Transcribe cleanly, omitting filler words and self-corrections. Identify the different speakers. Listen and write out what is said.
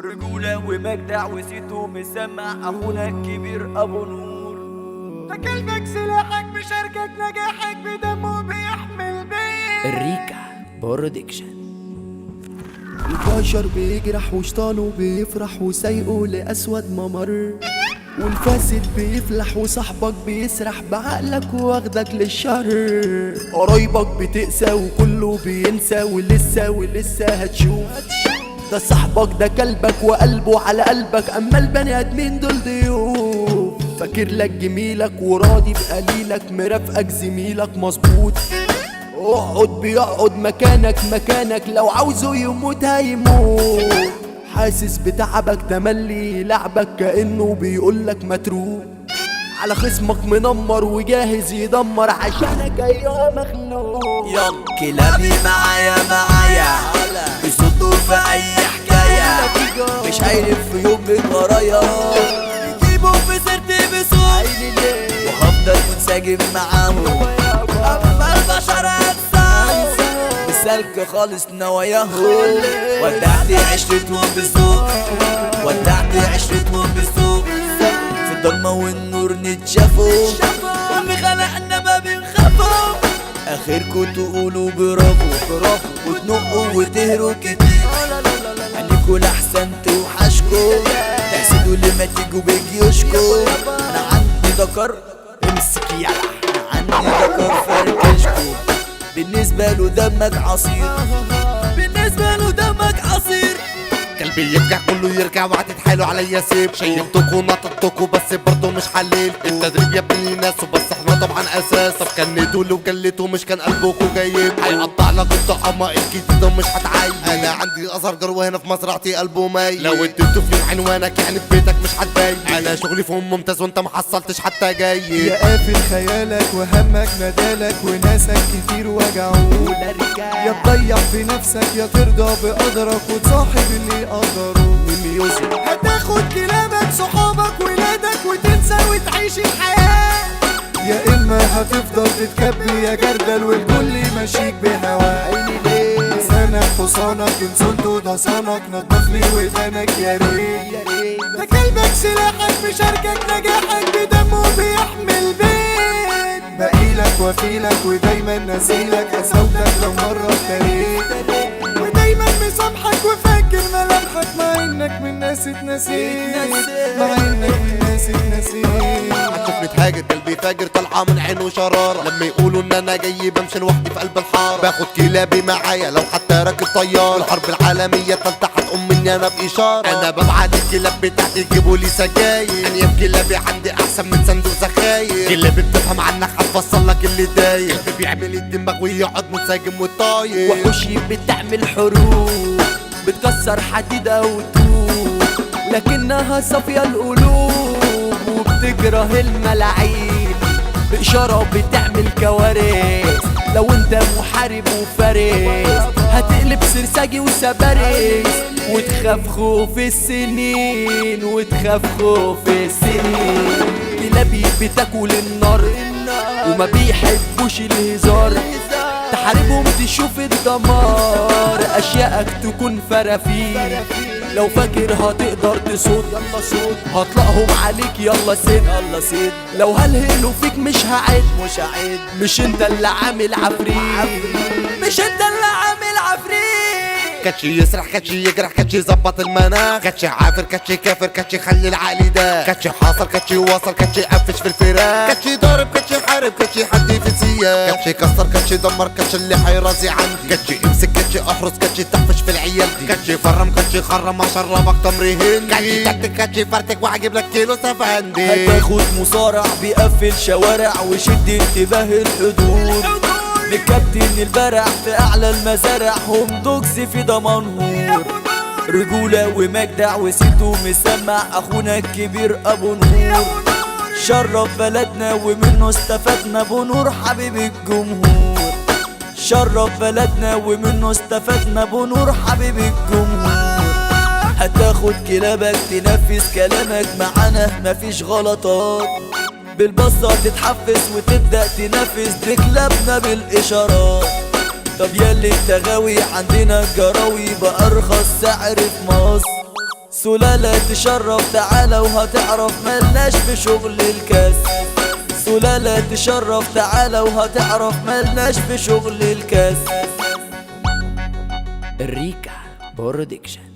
Speaker 1: رجولة ومجدع وسيتو مسمع اخونا الكبير ابو نور.
Speaker 2: ده كلبك سلاحك بشاركك نجاحك بدمه بيحمل بيه.
Speaker 1: الريكا برودكشن.
Speaker 3: البشر بيجرح وشطانه بيفرح وسايقه لأسود ممر، والفاسد بيفلح وصاحبك بيسرح بعقلك واخدك للشر. قرايبك بتقسى وكله بينسى ولسه هتشوف. ده صاحبك ده كلبك وقلبه على قلبك، اما البني ادمين دول ضيوف. فاكر لك جميلك وراضي بقليلك، مرافقك زميلك مظبوط. اقعد بيقعد مكانك لو عاوزه يموت هيموت. حاسس بتعبك تملي لعبك كأنه بيقولك متروك. على خصمك منمر وجاهز يدمر عشانك ايها مخلوق.
Speaker 1: يلا كلابي معايا بصوته في اي حكاية، مش هيلف في يوم من ورايا، يجيبوا في سيرتي بصوت وهفضل منسجم معاهم. اما البشر سالك خالص نواياهم، ودعت عشرتهم بالسوق، في الضلمة والنور نتشافوا، واللي خلقنا ما بنخافوا. اخركوا تقولوا برافو وتنقوا وتهروا كتير، عليكوا لحسن توحشكوا، تحسدوا لما تيجوا بجيوشكوا. انا عندي ذكر امسك يلا، انا عندي ذكر فركشكوا. بالنسبة له دمك عصير،
Speaker 4: قلبي يرجع كله يرجع وهتتحايلوا عليا سيب. شيلتكوا نططكوا بس برضه مش حللكوا. التدريب يا ابني ناس وبس احنا طبعا اساس. طب كنتوا له وجلتوا مش كان قلبكوا جايب. هيقطع لك الطعمة الجديدة ومش هتعيب. انا عندي اثر جروه هنا في مزرعتي قلبه مايل. لو اديته في عنوانك يعني في بيتك مش هتبين. انا شغلي فيهم ممتاز وانت محصلتش حتى جايب.
Speaker 2: يا قافل خيالك وهمك مدالك وناسك كتير وجعوك. يا تضيع في نفسك يا ترضى بقدرك وتصاحب اللي يقدروك. هتاخد كلابك صحابك ولادك وتنسى وتعيش الحياة، يا اما هتفضل تتكبي يا جردل والكل ماشيك بهواك. لسانك حصانك ان صنته ده صانك، نضف لي ودانك يا ريت. ده كلبك سلاحك بشاركك نجاحك بدمه بيحمل بيت. بقيلك وفيلك ودايما نسيلك، قساوتك لو مرة ابتليت، ودايما مسامحك وفاكر ملامحك، مع انك من ناس اتنسيت.
Speaker 4: هتشوفني تهاجر قلبي فاجر طالعه من عينه شراره. لما يقولوا ان انا جاي بمشي لوحدي في قلب الحاره، باخد كلابي معايا لو حتى راكب طياره. الحرب العالميه التالتة هتقوم مني انا باشاره. انا ببعت الكلاب بتاعتي يجيبوا لي سجاير، ايام كلابي عندي احسن من صندوق زخاير. كلابي بتفهم عنك هتفصل لك اللي داير. قلبي بيعمل الدماغ ويقعد منسجم وطاير.
Speaker 3: وحوشي بتعمل حروب بتكسر حديد او طوب، لكنها صافية القلوب وبتكره الملاعين. بإشارة بتعمل كوارث، لو انت محارب وفارس هتقلب سرساجي وسبارس. وتخاف خوف السنين، كلابي بتاكل النار وما بيحبوش الهزار. تحاربهم تشوف الدمار، اشياءك تكون فرافيل. لو فاكر هتقدر تصد هطلقهم عليك يلا سد. لو هلهلوا فيك مش هعد، مش انت اللي عامل عفريت.
Speaker 4: كاتشي يسرح كاتشي يجرح كاتشي يظبط المناخ. كاتشي عافر كاتشي كافر كاتشي خلي العقل ده. كاتشي حاصل كاتشي واصل كاتشي قفش في الفراق. كاتشي ضارب كاتشي حارب كاتشي حدي في السياق. كاتشي كسر كاتشي دمر كاتشي اللي حيرازي عندي. كاتشي امسك كاتشي احرس كاتشي تحفش في العيال دي. كاتشي فرم كاتشي خرم اشربك تمر هندي. كاتشي تكتك كاتشي فرتك وهجيب لك كيلو سفندي.
Speaker 1: هتاخد مصارع بيقفل شوارع وشد انتباه الحدود. الكابتن البرع في اعلى المزارع، هم دوجز في دمنهور. رجولة ومجدع وسيتو مسمع اخونا الكبير ابو نور. شرف بلدنا ومنه استفدنا بنور حبيب الجمهور. هتاخد كلابك تنفذ كلامك معانا مفيش غلطات. بالبصة تتحفز وتبدأ تنفذ دي كلابنا بالإشارات. طب ياللي انت غاوي عندنا الجراوي بأرخص سعر في مصر. سلالة تشرف تعالى وهتعرف ملناش في شغل الكاس. سلالة تشرف تعالى وهتعرف ملناش في شغل الكاس. الريكا برودكشن.